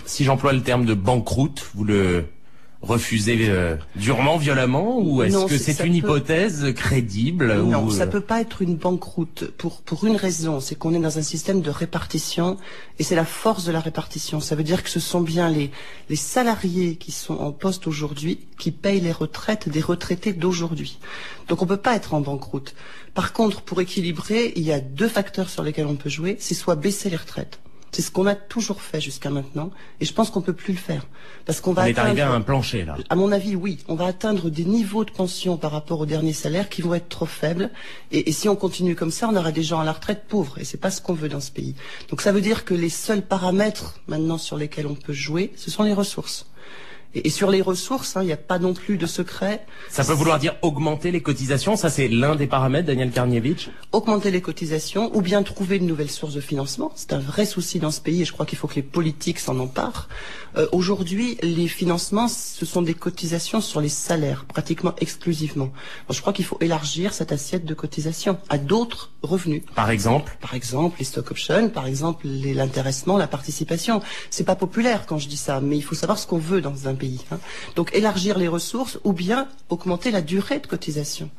Si j'emploie le terme de banqueroute, vous le refusez durement, violemment, ou est-ce que c'est une hypothèse crédible? Non, ça peut pas être une banqueroute pour une raison, c'est qu'on est dans un système de répartition et c'est la force de la répartition. Ça veut dire que ce sont bien les salariés qui sont en poste aujourd'hui qui payent les retraites des retraités d'aujourd'hui. Donc on peut pas être en banqueroute. Par contre, pour équilibrer, il y a 2 facteurs sur lesquels on peut jouer, c'est soit baisser les retraites. C'est ce qu'on a toujours fait jusqu'à maintenant, et je pense qu'on peut plus le faire, parce qu'on va atteindre... On est arrivé à un plancher, là. À mon avis, oui. On va atteindre des niveaux de pension par rapport aux derniers salaires qui vont être trop faibles, et si on continue comme ça, on aura des gens à la retraite pauvres, et c'est pas ce qu'on veut dans ce pays. Donc ça veut dire que les seuls paramètres, maintenant, sur lesquels on peut jouer, ce sont les ressources. Et sur les ressources, il n'y a pas non plus de secret. Ça peut vouloir dire augmenter les cotisations, ça c'est l'un des paramètres, Daniel Karniewicz. Augmenter les cotisations, ou bien trouver une nouvelle source de financement. C'est un vrai souci dans ce pays, et je crois qu'il faut que les politiques s'en emparent. Aujourd'hui, les financements, ce sont des cotisations sur les salaires, pratiquement exclusivement. Bon, je crois qu'il faut élargir cette assiette de cotisation à d'autres revenus. Par exemple les stock options, par exemple l'intéressement, la participation. C'est pas populaire quand je dis ça, mais il faut savoir ce qu'on veut dans un pays. Donc élargir les ressources ou bien augmenter la durée de cotisation.